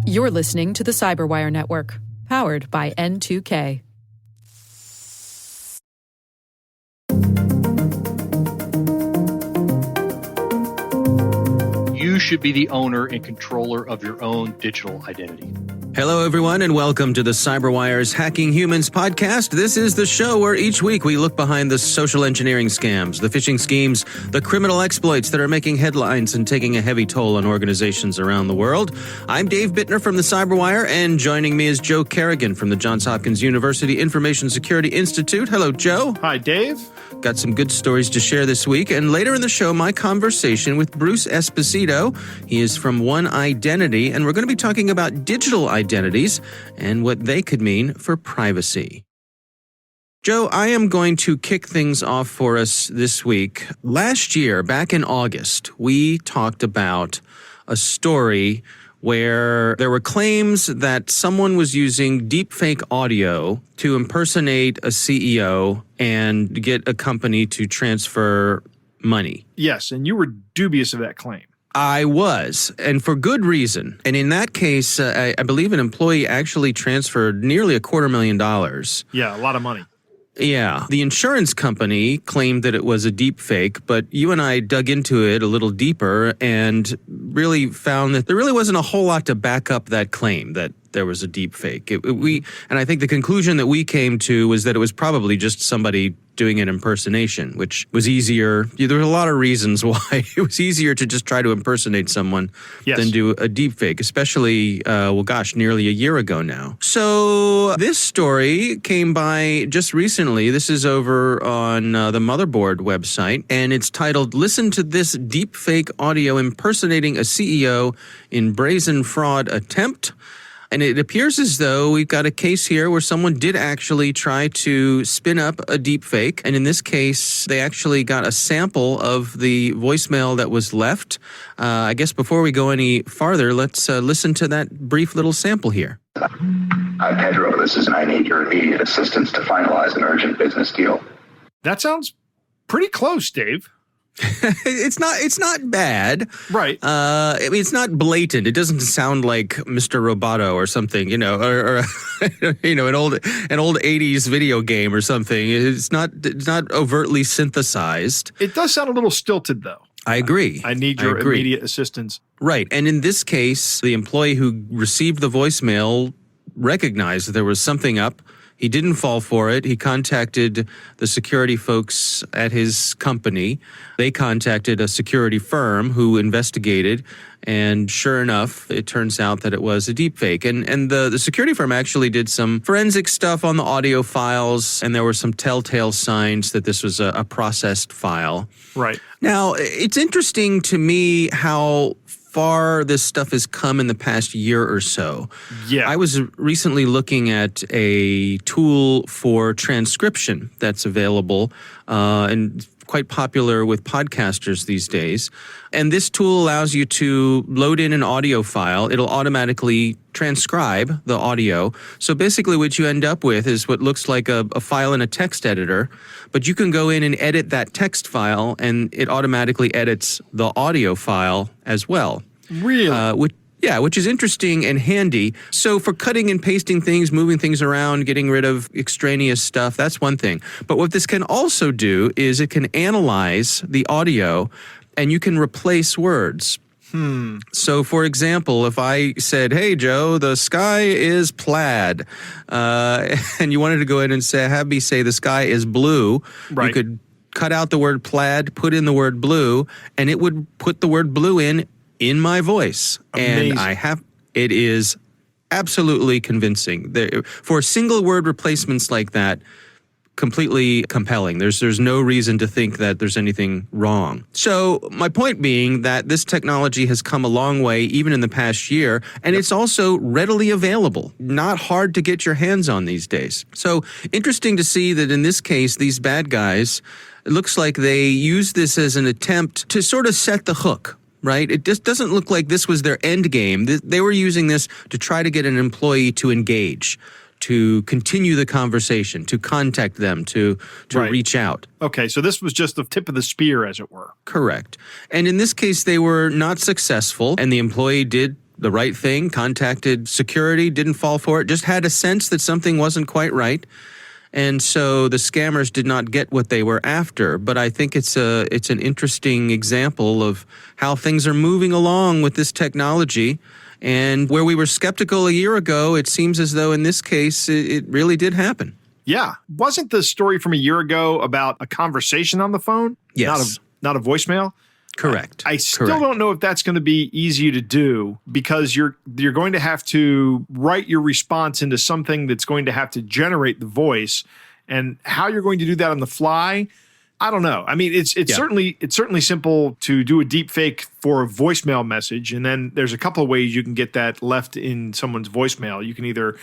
You're listening to the Cyberwire Network, powered by N2K. You should be the owner and controller of your own digital identity. Hello, everyone, and welcome to the CyberWire's Hacking Humans podcast. This is the show where each week we look behind the social engineering scams, the phishing schemes, the criminal exploits that are making headlines and taking a heavy toll on organizations around the world. I'm Dave Bittner from the CyberWire, and joining me is Joe Kerrigan from the Johns Hopkins University Information Security Institute. Hello, Joe. Hi, Dave. Got some good stories to share this week, and later in the show, my conversation with Bruce Esposito. He is from One Identity, and we're going to be talking about digital identities and what they could mean for privacy. Joe, I am going to kick things off for us this week. Last year, back in August, we talked about a story where there were claims that someone was using deepfake audio to impersonate a CEO and get a company to transfer money. Yes, and you were dubious of that claim. I was, and for good reason. And in that case, I believe an employee actually transferred nearly $250,000. Yeah, a lot of money. Yeah. The insurance company claimed that it was a deep fake, but you and I dug into it a little deeper and really found that there really wasn't a whole lot to back up that claim that there was a deep fake. And I think the conclusion that we came to was that it was probably just somebody doing an impersonation, which was easier. There were a lot of reasons why it was easier to just try to impersonate someone than do a deep fake, especially, nearly a year ago now. So this story came by just recently. This is over on the Motherboard website, and it's titled, "Listen to This Deep Fake Audio Impersonating a CEO in Brazen Fraud Attempt." And it appears as though we've got a case here where someone did actually try to spin up a deep fake. And in this case, they actually got a sample of the voicemail that was left. I guess before we go any farther, let's listen to that brief little sample here. Hi, Pedro. I need your immediate assistance to finalize an urgent business deal. That sounds pretty close, Dave. It's not bad. Right. I mean, it's not blatant. It doesn't sound like Mr. Roboto or something, or an old 80s video game or something. It's not overtly synthesized. It does sound a little stilted, though. I agree. I need your immediate assistance. Right. And in this case, the employee who received the voicemail recognized that there was something up. He didn't fall for it. He contacted the security folks at his company. They contacted a security firm who investigated, and sure enough, it turns out that it was a deepfake. And the security firm actually did some forensic stuff on the audio files, and there were some telltale signs that this was a processed file. Right. Now, it's interesting to me how far this stuff has come in the past year or so. Yeah. I was recently looking at a tool for transcription that's available and quite popular with podcasters these days. And this tool allows you to load in an audio file. It'll automatically transcribe the audio. So basically what you end up with is what looks like a file in a text editor, but you can go in and edit that text file, and it automatically edits the audio file as well. Really? Which is interesting and handy. So for cutting and pasting things, moving things around, getting rid of extraneous stuff, that's one thing. But what this can also do is it can analyze the audio, and you can replace words. So, for example, if I said, "Hey, Joe, the sky is plaid," and you wanted to go in and have me say the sky is blue, right. You could cut out the word plaid, put in the word blue, and it would put the word blue in my voice. Amazing. And it is absolutely convincing. For single word replacements like that, completely compelling. There's no reason to think that there's anything wrong. So my point being that this technology has come a long way even in the past year, and it's also readily available. Not hard to get your hands on these days. So interesting to see that in this case, these bad guys, it looks like they use this as an attempt to sort of set the hook. Right? It just doesn't look like this was their end game. They were using this to try to get an employee to engage, to continue the conversation, to contact them, to reach out. Okay, so this was just the tip of the spear, as it were. Correct. And in this case, they were not successful, and the employee did the right thing, contacted security, didn't fall for it, just had a sense that something wasn't quite right. And so the scammers did not get what they were after. But I think it's an interesting example of how things are moving along with this technology. And where we were skeptical a year ago, it seems as though in this case, it really did happen. Yeah. Wasn't the story from a year ago about a conversation on the phone? Yes. Not a voicemail? Correct. I still don't know if that's going to be easy to do, because you're going to have to write your response into something that's going to have to generate the voice, and how you're going to do that on the fly, I don't know. I mean, it's certainly simple to do a deep fake for a voicemail message, and then there's a couple of ways you can get that left in someone's voicemail. You can either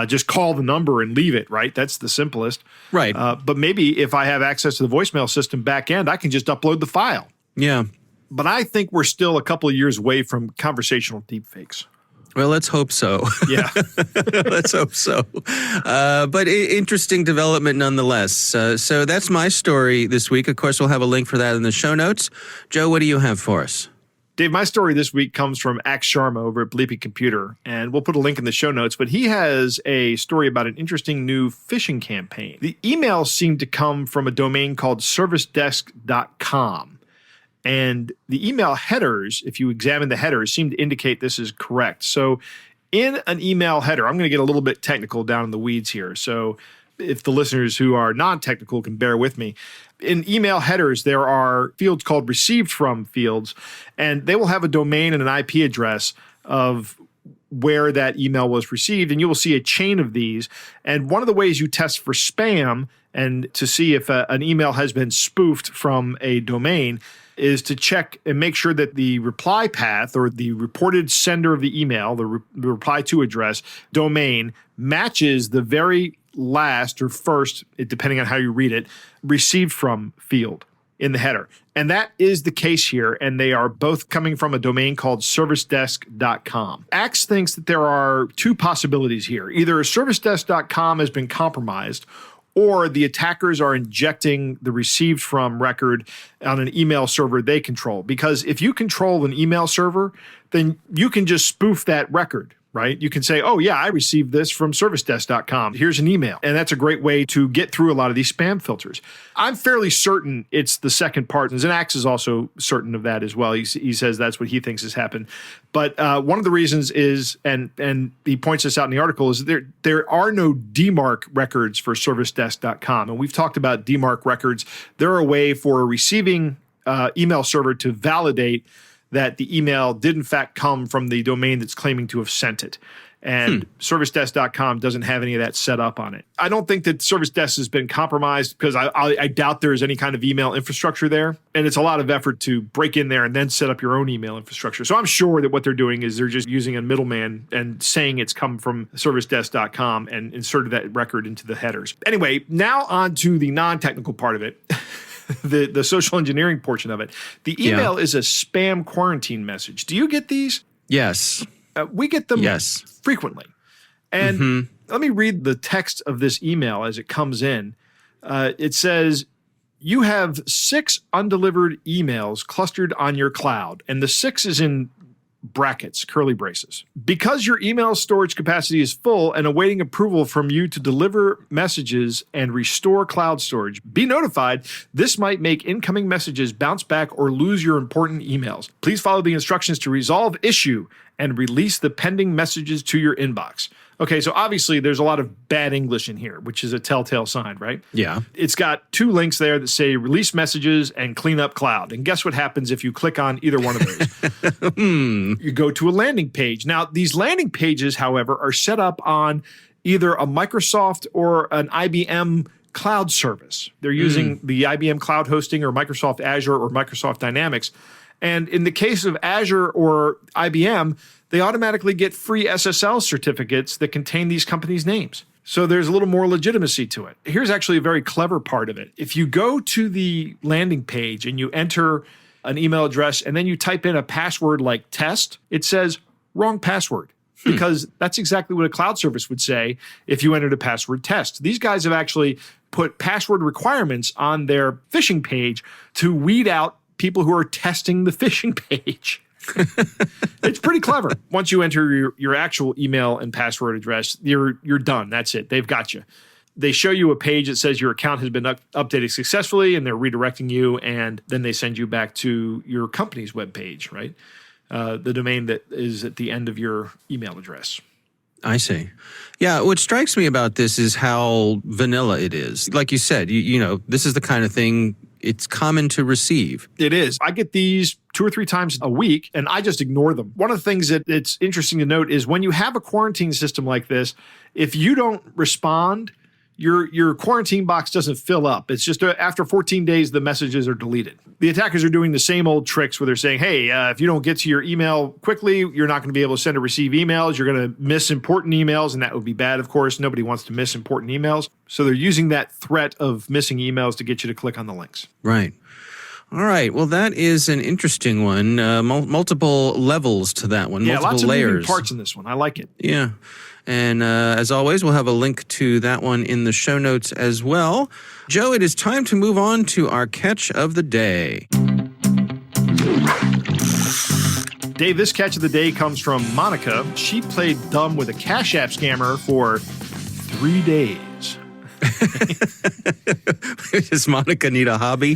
just call the number and leave it, right? That's the simplest. Right. But maybe if I have access to the voicemail system back end, I can just upload the file. Yeah. But I think we're still a couple of years away from conversational deepfakes. Well, let's hope so. Yeah. Let's hope so. But interesting development nonetheless. So that's my story this week. Of course, we'll have a link for that in the show notes. Joe, what do you have for us? Dave, my story this week comes from Ax Sharma over at Bleepy Computer, and we'll put a link in the show notes, but he has a story about an interesting new phishing campaign. The emails seem to come from a domain called servicedesk.com. And the email headers, if you examine the headers, seem to indicate this is correct. So in an email header, I'm going to get a little bit technical down in the weeds here. So if the listeners who are non-technical can bear with me. In email headers, there are fields called received from fields, and they will have a domain and an IP address of where that email was received, and you will see a chain of these. And one of the ways you test for spam and to see if an email has been spoofed from a domain is to check and make sure that the reply path or the reported sender of the email, the reply to address domain, matches the very last or first, depending on how you read it, received from field in the header. And that is the case here, and they are both coming from a domain called servicedesk.com. Ax thinks that there are two possibilities here. Either servicedesk.com has been compromised, or the attackers are injecting the received from record on an email server they control. Because if you control an email server, then you can just spoof that record, right? You can say, oh yeah, I received this from servicedesk.com. Here's an email. And that's a great way to get through a lot of these spam filters. I'm fairly certain it's the second part. And Ax is also certain of that as well. He says that's what he thinks has happened. But one of the reasons is, and he points this out in the article, is there are no DMARC records for servicedesk.com. And we've talked about DMARC records. They're a way for a receiving email server to validate that the email did in fact come from the domain that's claiming to have sent it. And servicedesk.com doesn't have any of that set up on it. I don't think that ServiceDesk has been compromised, because I doubt there is any kind of email infrastructure there. And it's a lot of effort to break in there and then set up your own email infrastructure. So I'm sure that what they're doing is they're just using a middleman and saying it's come from servicedesk.com and inserted that record into the headers. Anyway, now on to the non-technical part of it. The social engineering portion of it. The email is a spam quarantine message. Do you get these? Yes. We get them frequently. And let me read the text of this email as it comes in. It says, you have 6 undelivered emails clustered on your cloud. And the 6 is in brackets, curly braces. Because your email storage capacity is full and awaiting approval from you to deliver messages and restore cloud storage, be notified this might make incoming messages bounce back or lose your important emails. Please follow the instructions to resolve issue and release the pending messages to your inbox. Okay, so obviously there's a lot of bad English in here, which is a telltale sign, right? Yeah. It's got 2 links there that say release messages and clean up cloud. And guess what happens if you click on either one of those? You go to a landing page. Now, these landing pages, however, are set up on either a Microsoft or an IBM cloud service. They're using the IBM cloud hosting or Microsoft Azure or Microsoft Dynamics. And in the case of Azure or IBM, they automatically get free SSL certificates that contain these companies' names. So there's a little more legitimacy to it. Here's actually a very clever part of it. If you go to the landing page and you enter an email address and then you type in a password like test, it says wrong password. Because that's exactly what a cloud service would say if you entered a password test. These guys have actually put password requirements on their phishing page to weed out people who are testing the phishing page. It's pretty clever. Once you enter your actual email and password address, you're done. That's it. They've got you. They show you a page that says your account has been updated successfully, and they're redirecting you, and then they send you back to your company's webpage, right? The domain that is at the end of your email address. I see. Yeah, what strikes me about this is how vanilla it is. Like you said, you know, this is the kind of thing it's common to receive. It is. I get these 2 or 3 times a week, and I just ignore them. One of the things that it's interesting to note is when you have a quarantine system like this, if you don't respond, your quarantine box doesn't fill up. It's just after 14 days, the messages are deleted. The attackers are doing the same old tricks where they're saying, hey, if you don't get to your email quickly, you're not going to be able to send or receive emails. You're going to miss important emails, and that would be bad, of course. Nobody wants to miss important emails. So they're using that threat of missing emails to get you to click on the links. Right. All right. Well, that is an interesting one. Multiple levels to that one. Yeah, multiple lots of layers. moving parts in this one. I like it. Yeah. And as always, we'll have a link to that one in the show notes as well. Joe, it is time to move on to our catch of the day. Dave, this catch of the day comes from Monica. She played dumb with a Cash App scammer for 3 days. Does Monica need a hobby?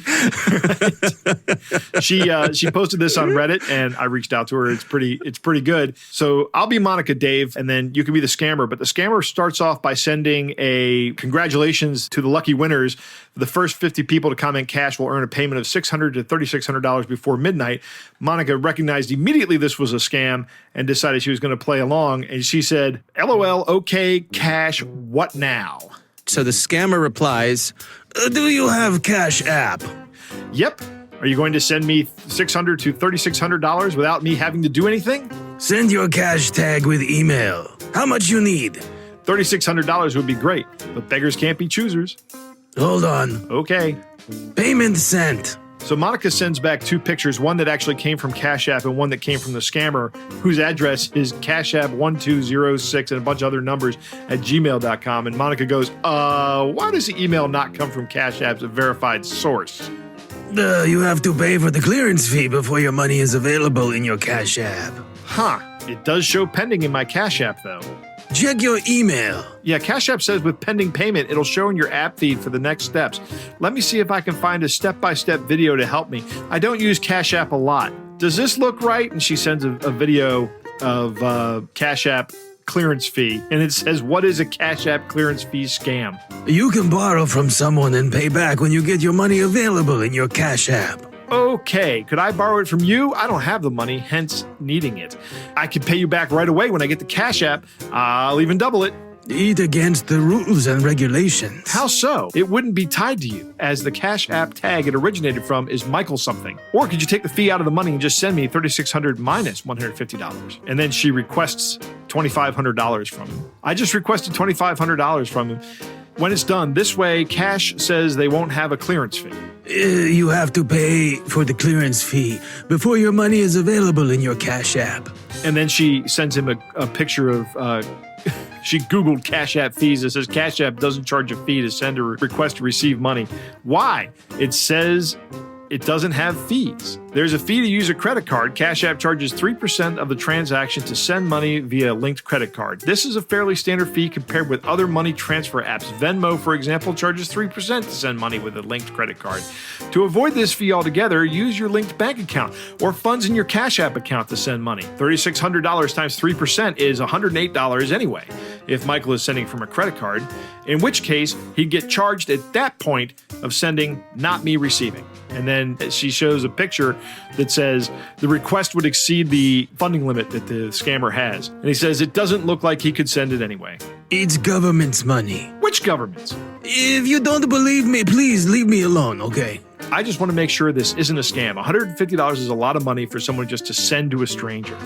She posted this on Reddit, and I reached out to her. It's pretty good. So I'll be Monica, Dave, and then you can be the scammer. But the scammer starts off by sending a congratulations to the lucky winners. The first 50 people to comment cash will earn a payment of $600 to $3,600 before midnight. Monica recognized immediately this was a scam and decided she was going to play along. And she said, LOL, okay, cash, what now? So the scammer replies, do you have Cash App? Yep. Are you going to send me $600 to $3,600 without me having to do anything? Send your cash tag with email. How much you need? $3,600 would be great, but beggars can't be choosers. Hold on. Okay. Payment sent. So Monica sends back 2 pictures, one that actually came from Cash App and one that came from the scammer, whose address is cashapp1206 and a bunch of other numbers at gmail.com. And Monica goes, why does the email not come from Cash App's verified source? You have to pay for the clearance fee before your money is available in your Cash App. Huh. It does show pending in my Cash App, though. Check your email. Yeah, Cash App says with pending payment, it'll show in your app feed for the next steps. Let me see if I can find a step-by-step video to help me. I don't use Cash App a lot. Does this look right? And she sends a video of Cash App clearance fee. And it says, what is a Cash App clearance fee scam? You can borrow from someone and pay back when you get your money available in your Cash App. Okay, could I borrow it from you? I don't have the money, hence needing it. I could pay you back right away when I get the Cash App. I'll even double it. Eat against the rules and regulations. How so? It wouldn't be tied to you, as the Cash App tag it originated from is Michael something. Or could you take the fee out of the money and just send me $3,600 minus $150? And then she requests $2,500 from him. I just requested $2,500 from him. When it's done, this way, Cash says they won't have a clearance fee. You have to pay for the clearance fee before your money is available in your Cash App. And then she sends him a picture of, she Googled Cash App fees. It says Cash App doesn't charge a fee to send or request to receive money. Why? It says it doesn't have fees. There's a fee to use a credit card. Cash App charges 3% of the transaction to send money via a linked credit card. This is a fairly standard fee compared with other money transfer apps. Venmo, for example, charges 3% to send money with a linked credit card. To avoid this fee altogether, use your linked bank account or funds in your Cash App account to send money. $3,600 times 3% is $108 anyway, if Michael is sending from a credit card, in which case he'd get charged at that point of sending, not me receiving. And then she shows a picture that says the request would exceed the funding limit that the scammer has. And he says it doesn't look like he could send it anyway. It's government's money. Which government's? If you don't believe me, please leave me alone, okay? I just want to make sure this isn't a scam. $150 is a lot of money for someone just to send to a stranger.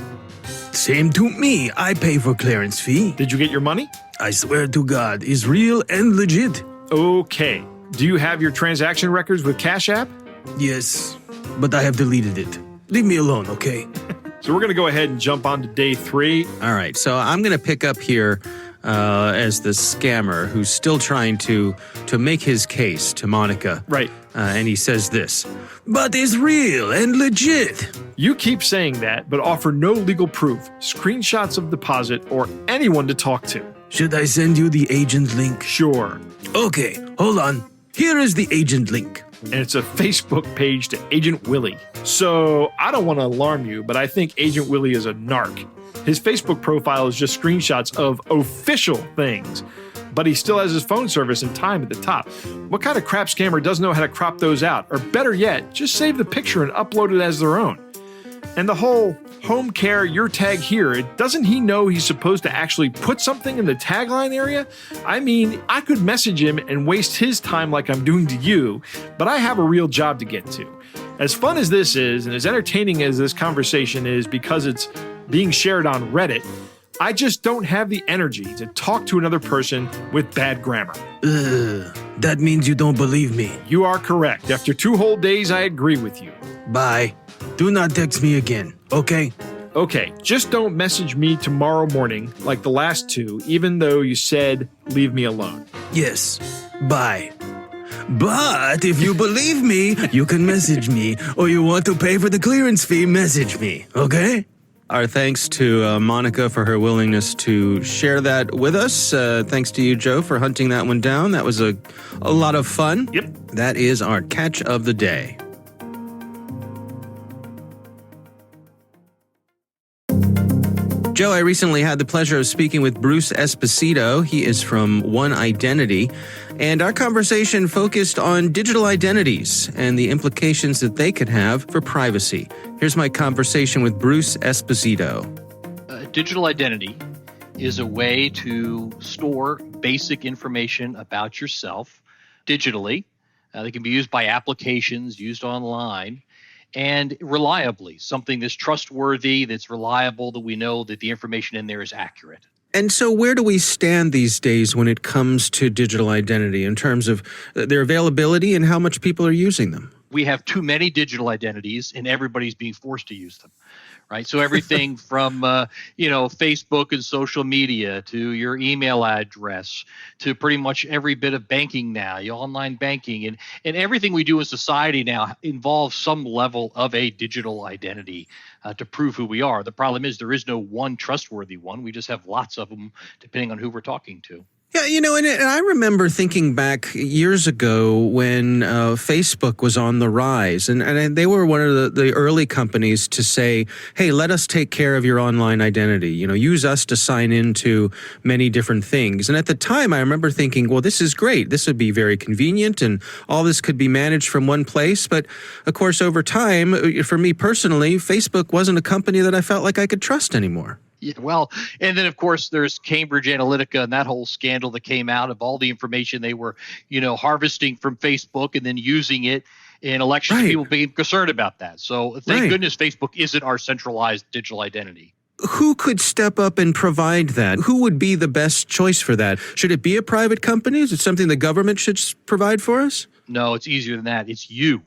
Same to me. I pay for clearance fee. Did you get your money? I swear to God, it's real and legit. Okay. Do you have your transaction records with Cash App? Yes, but I have deleted it. Leave me alone, okay? So we're going to go ahead and jump on to day 3. All right, so I'm going to pick up here as the scammer who's still trying to make his case to Monica. Right. And he says this. But it's real and legit. You keep saying that, but offer no legal proof, screenshots of deposit, or anyone to talk to. Should I send you the agent link? Sure. Okay, hold on. Here is the agent link. And it's a Facebook page to Agent Willie. So I don't want to alarm you, but I think Agent Willie is a narc. His Facebook profile is just screenshots of official things, but he still has his phone service and time at the top. What kind of crap scammer doesn't know how to crop those out? Or better yet, just save the picture and upload it as their own. And the whole home care, your tag here, doesn't he know he's supposed to actually put something in the tagline area? I mean, I could message him and waste his time like I'm doing to you, but I have a real job to get to. As fun as this is, and as entertaining as this conversation is because it's being shared on Reddit, I just don't have the energy to talk to another person with bad grammar. That means you don't believe me. You are correct. After 2 whole days, I agree with you. Bye. Do not text me again, okay? Okay, just don't message me tomorrow morning like the last 2, even though you said leave me alone. Yes. Bye. But if you believe me, you can message me, or you want to pay for the clearance fee, message me, okay? Our thanks to Monica for her willingness to share that with us. Thanks to you, Joe, for hunting that one down. That was a lot of fun. Yep. That is our catch of the day. Joe, I recently had the pleasure of speaking with Bruce Esposito. He is from One Identity, and our conversation focused on digital identities and the implications that they could have for privacy. Here's my conversation with Bruce Esposito. Digital identity is a way to store basic information about yourself digitally. They can be used by applications, used online, and reliably, something that's trustworthy, that's reliable, that we know that the information in there is accurate. And so where do we stand these days when it comes to digital identity in terms of their availability and how much people are using them? We have too many digital identities and everybody's being forced to use them, right? So everything from, Facebook and social media to your email address to pretty much every bit of banking now, your online banking, and everything we do in society now involves some level of a digital identity to prove who we are. The problem is there is no one trustworthy one. We just have lots of them depending on who we're talking to. Yeah, and I remember thinking back years ago when Facebook was on the rise, and they were one of the early companies to say, hey, let us take care of your online identity. Use us to sign into many different things. And at the time, I remember thinking, well, this is great. This would be very convenient, and all this could be managed from one place. But, of course, over time, for me personally, Facebook wasn't a company that I felt like I could trust anymore. Yeah, well, and then, of course, there's Cambridge Analytica and that whole scandal that came out of all the information they were, harvesting from Facebook and then using it in elections. Right. People being concerned about that. So thank goodness Facebook isn't our centralized digital identity. Who could step up and provide that? Who would be the best choice for that? Should it be a private company? Is it something the government should provide for us? No, it's easier than that. It's you.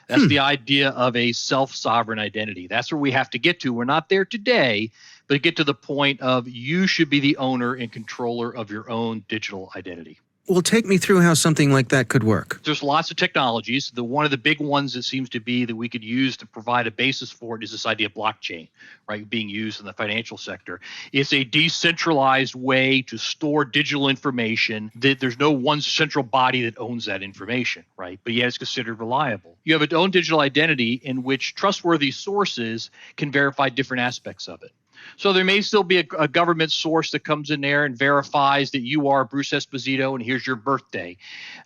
That's the idea of a self-sovereign identity. That's where we have to get to. We're not there today, but get to the point of you should be the owner and controller of your own digital identity. Well, take me through how something like that could work. There's lots of technologies. One of the big ones that seems to be that we could use to provide a basis for it is this idea of blockchain, right, being used in the financial sector. It's a decentralized way to store digital information that there's no one central body that owns that information, right, but yet it's considered reliable. You have its own digital identity in which trustworthy sources can verify different aspects of it. So there may still be a government source that comes in there and verifies that you are Bruce Esposito and here's your birthday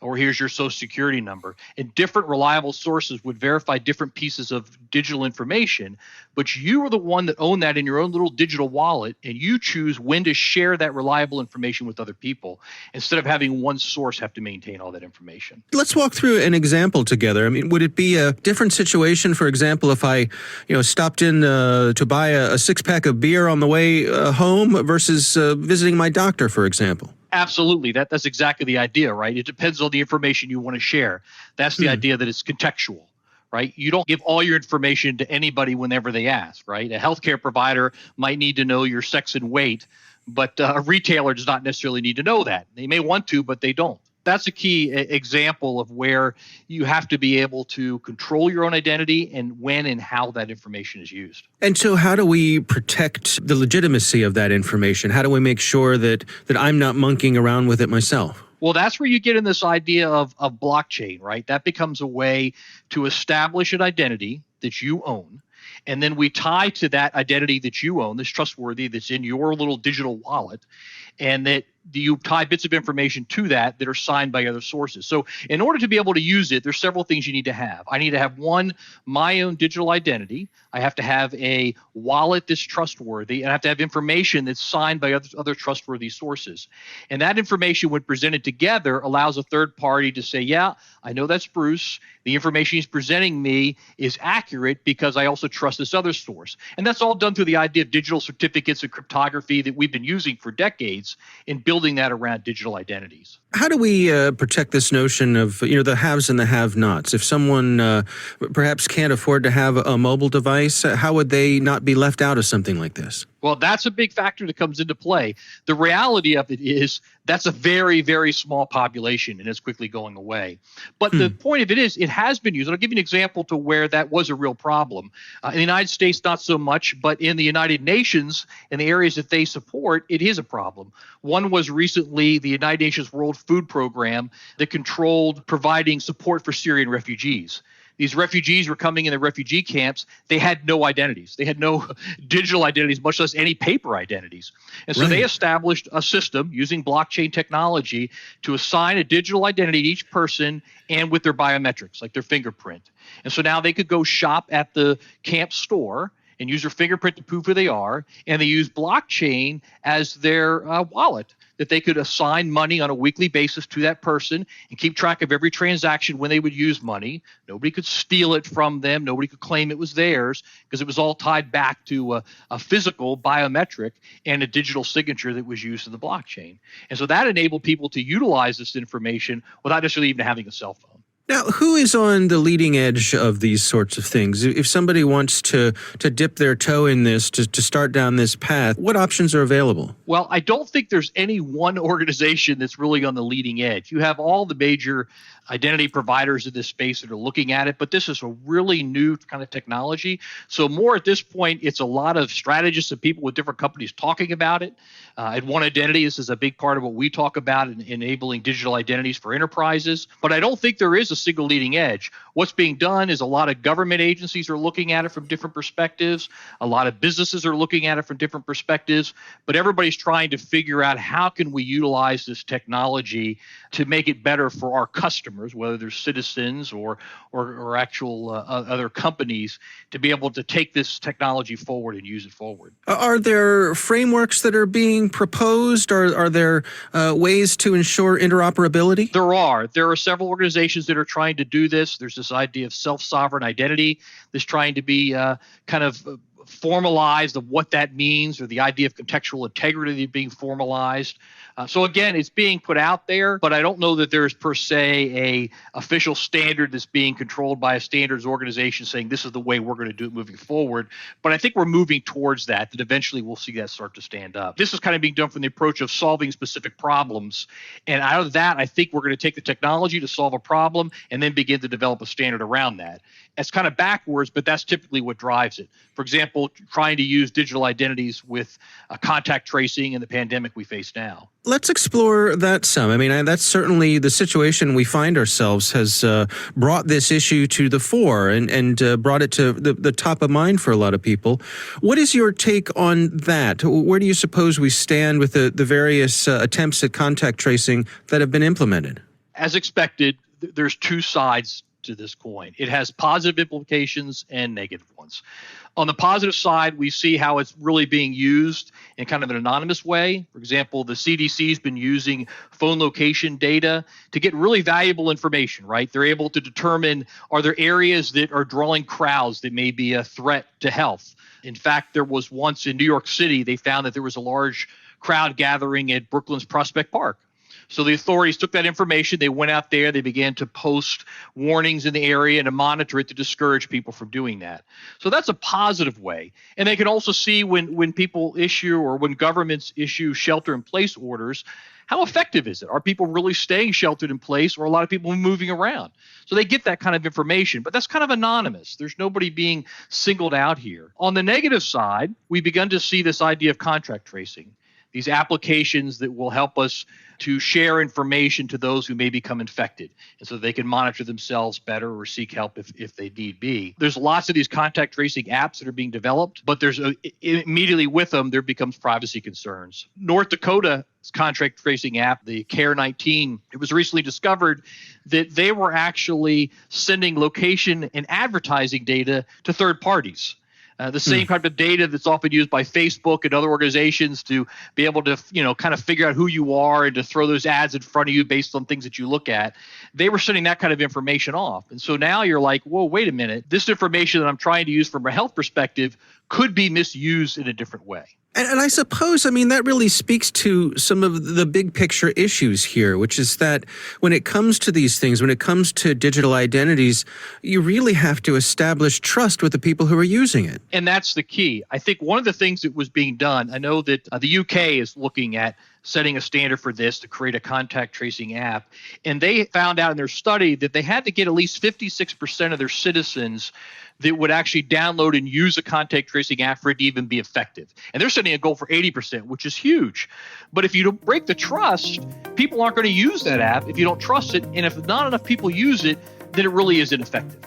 or here's your social security number. And different reliable sources would verify different pieces of digital information, but you are the one that own that in your own little digital wallet, and you choose when to share that reliable information with other people instead of having one source have to maintain all that information. Let's walk through an example together. I mean, would it be a different situation, for example, if I stopped in to buy a six-pack of beer on the way home versus visiting my doctor, for example? Absolutely. That's exactly the idea, right? It depends on the information you want to share. That's the idea that it's contextual, right? You don't give all your information to anybody whenever they ask, right? A healthcare provider might need to know your sex and weight, but a retailer does not necessarily need to know that. They may want to, but they don't. That's a key example of where you have to be able to control your own identity and when and how that information is used. And so how do we protect the legitimacy of that information? How do we make sure that I'm not monkeying around with it myself? Well, that's where you get in this idea of blockchain, right? That becomes a way to establish an identity that you own. And then we tie to that identity that you own, this trustworthy that's in your little digital wallet, and that you tie bits of information to that are signed by other sources. So in order to be able to use it, there's several things you need to have. I need to have one, my own digital identity. I have to have a wallet that's trustworthy, and I have to have information that's signed by other trustworthy sources. And that information, when presented together, allows a third party to say, yeah, I know that's Bruce. The information he's presenting me is accurate because I also trust this other source. And that's all done through the idea of digital certificates and cryptography that we've been using for decades in building that around digital identities. How do we protect this notion of the haves and the have-nots? If someone perhaps can't afford to have a mobile device, how would they not be left out of something like this? Well, that's a big factor that comes into play. The reality of it is that's a very, very small population, and it's quickly going away. But the point of it is it has been used. I'll give you an example to where that was a real problem. In the United States, not so much, but in the United Nations, in the areas that they support, it is a problem. One was recently the United Nations World Food Program that controlled providing support for Syrian refugees. These refugees were coming in the refugee camps. They had no identities. They had no digital identities, much less any paper identities. And so they established a system using blockchain technology to assign a digital identity to each person and with their biometrics, like their fingerprint. And so now they could go shop at the camp store and use their fingerprint to prove who they are, and they use blockchain as their wallet, that they could assign money on a weekly basis to that person and keep track of every transaction when they would use money. Nobody could steal it from them. Nobody could claim it was theirs because it was all tied back to a physical biometric and a digital signature that was used in the blockchain. And so that enabled people to utilize this information without necessarily even having a cell phone. Now, who is on the leading edge of these sorts of things? If somebody wants to dip their toe in this, to start down this path, what options are available? Well, I don't think there's any one organization that's really on the leading edge. You have all the major identity providers in this space that are looking at it, but this is a really new kind of technology. So more at this point, it's a lot of strategists and people with different companies talking about it. At One Identity, this is a big part of what we talk about in enabling digital identities for enterprises. But I don't think there is a single leading edge. What's being done is a lot of government agencies are looking at it from different perspectives. A lot of businesses are looking at it from different perspectives. But everybody's trying to figure out how can we utilize this technology to make it better for our customers, whether they're citizens or actual other companies, to be able to take this technology forward and use it forward. Are there frameworks that are being proposed? Are there ways to ensure interoperability? There are several organizations that are trying to do this. There's this idea of self-sovereign identity that's trying to be kind of formalized of what that means, or the idea of contextual integrity being formalized. So again, it's being put out there, but I don't know that there's per se a official standard that's being controlled by a standards organization saying this is the way we're going to do it moving forward. But I think we're moving towards that eventually we'll see that start to stand up. This is kind of being done from the approach of solving specific problems. And out of that, I think we're going to take the technology to solve a problem and then begin to develop a standard around that. It's kind of backwards, but that's typically what drives it. For example, trying to use digital identities with contact tracing in the pandemic we face now. Let's explore that some. I mean, that's certainly the situation we find ourselves has brought this issue to the fore and brought it to the top of mind for a lot of people. What is your take on that? Where do you suppose we stand with the various attempts at contact tracing that have been implemented? As expected, there's two sides to this coin. It has positive implications and negative ones. On the positive side, we see how it's really being used in kind of an anonymous way. For example, the CDC has been using phone location data to get really valuable information, right? They're able to determine, are there areas that are drawing crowds that may be a threat to health? In fact, there was once in New York City, they found that there was a large crowd gathering at Brooklyn's Prospect Park. So the authorities took that information, they went out there, they began to post warnings in the area and to monitor it to discourage people from doing that. So that's a positive way. And they can also see when people issue or when governments issue shelter-in-place orders, how effective is it? Are people really staying sheltered in place, or are a lot of people moving around? So they get that kind of information, but that's kind of anonymous. There's nobody being singled out here. On the negative side, we've begun to see this idea of contact tracing, these applications that will help us to share information to those who may become infected, and so they can monitor themselves better or seek help if they need be. There's lots of these contact tracing apps that are being developed, but immediately with them, there becomes privacy concerns. North Dakota's contact tracing app, the CARE-19, it was recently discovered that they were actually sending location and advertising data to third parties. The same type of data that's often used by Facebook and other organizations to be able to, kind of figure out who you are and to throw those ads in front of you based on things that you look at. They were sending that kind of information off. And so now you're like, whoa, wait a minute. This information that I'm trying to use from a health perspective could be misused in a different way. And I suppose, that really speaks to some of the big picture issues here, which is that when it comes to these things, when it comes to digital identities, you really have to establish trust with the people who are using it. And that's the key. I think one of the things that was being done, I know that the UK is looking at setting a standard for this to create a contact tracing app. And they found out in their study that they had to get at least 56% of their citizens that would actually download and use a contact tracing app for it to even be effective. And they're setting a goal for 80%, which is huge. But if you don't break the trust, people aren't going to use that app if you don't trust it. And if not enough people use it, then it really isn't effective.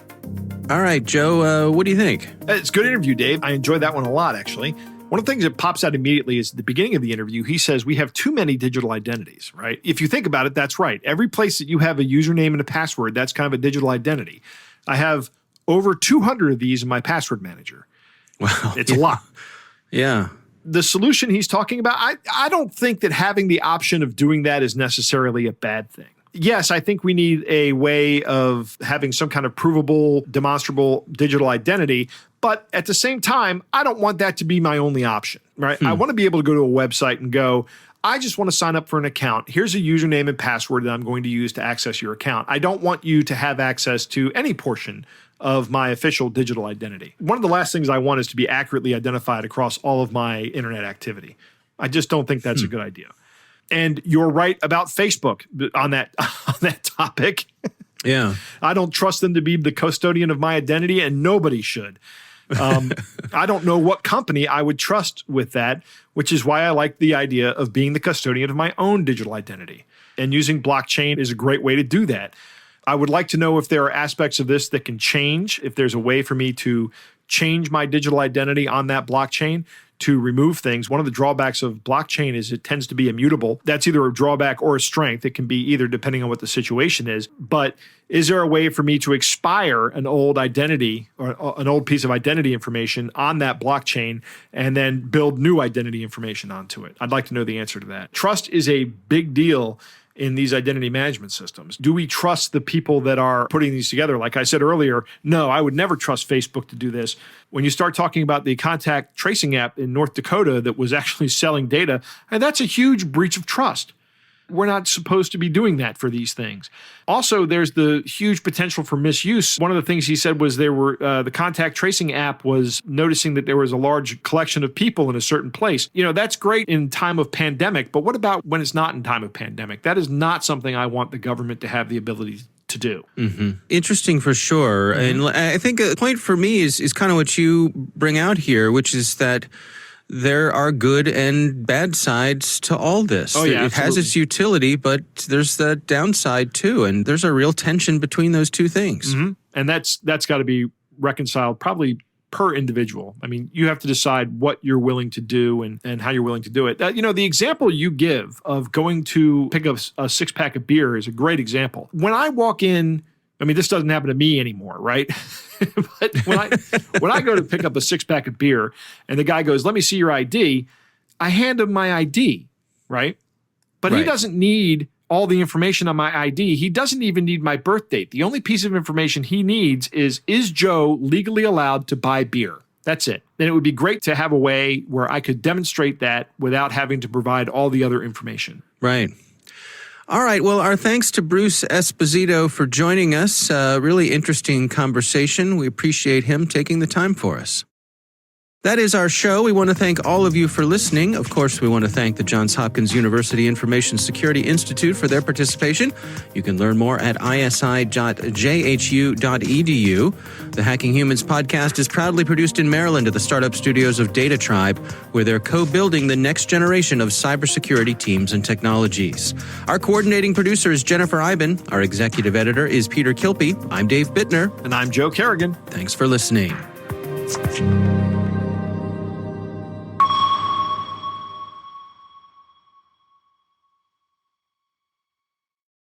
All right, Joe, what do you think? It's a good interview, Dave. I enjoyed that one a lot, actually. One of the things that pops out immediately is at the beginning of the interview, he says we have too many digital identities, right? If you think about it, that's right. Every place that you have a username and a password, that's kind of a digital identity. I have over 200 of these in my password manager. Wow. It's a lot. Yeah. The solution he's talking about, I don't think that having the option of doing that is necessarily a bad thing. Yes, I think we need a way of having some kind of provable, demonstrable digital identity. But at the same time, I don't want that to be my only option, right? I want to be able to go to a website and go, I just want to sign up for an account. Here's a username and password that I'm going to use to access your account. I don't want you to have access to any portion of my official digital identity. One of the last things I want is to be accurately identified across all of my internet activity. I just don't think that's a good idea. And you're right about Facebook on that topic. Yeah. I don't trust them to be the custodian of my identity, and nobody should. I don't know what company I would trust with that, which is why I like the idea of being the custodian of my own digital identity. And using blockchain is a great way to do that. I would like to know if there are aspects of this that can change, if there's a way for me to change my digital identity on that blockchain to remove things. One of the drawbacks of blockchain is it tends to be immutable. That's either a drawback or a strength. It can be either depending on what the situation is. But is there a way for me to expire an old identity or an old piece of identity information on that blockchain and then build new identity information onto it? I'd like to know the answer to that. Trust is a big deal in these identity management systems. Do we trust the people that are putting these together? Like I said earlier, no, I would never trust Facebook to do this. When you start talking about the contact tracing app in North Dakota that was actually selling data, and that's a huge breach of trust. We're not supposed to be doing that for these things. Also, there's the huge potential for misuse. One of the things he said was the contact tracing app was noticing that there was a large collection of people in a certain place. That's great in time of pandemic, but what about when it's not in time of pandemic? That is not something I want the government to have the ability to do. Mm-hmm. Interesting for sure. And I think a point for me is kind of what you bring out here, which is that there are good and bad sides to all this. Oh, yeah, it has its utility, but there's the downside too, and there's a real tension between those two things. Mm-hmm. And that's got to be reconciled probably per individual. I mean, you have to decide what you're willing to do and how you're willing to do it. The example you give of going to pick up a six-pack of beer is a great example. When I walk in, this doesn't happen to me anymore, right? But when I go to pick up a six-pack of beer and the guy goes, let me see your ID, I hand him my ID, right? But he doesn't need all the information on my ID. He doesn't even need my birth date. The only piece of information he needs is Joe legally allowed to buy beer? That's it. And it would be great to have a way where I could demonstrate that without having to provide all the other information. Right. All right. Well, our thanks to Bruce Esposito for joining us. Really interesting conversation. We appreciate him taking the time for us. That is our show. We want to thank all of you for listening. Of course, we want to thank the Johns Hopkins University Information Security Institute for their participation. You can learn more at isi.jhu.edu. The Hacking Humans podcast is proudly produced in Maryland at the startup studios of Data Tribe, where they're co-building the next generation of cybersecurity teams and technologies. Our coordinating producer is Jennifer Iben. Our executive editor is Peter Kilpie. I'm Dave Bittner. And I'm Joe Kerrigan. Thanks for listening.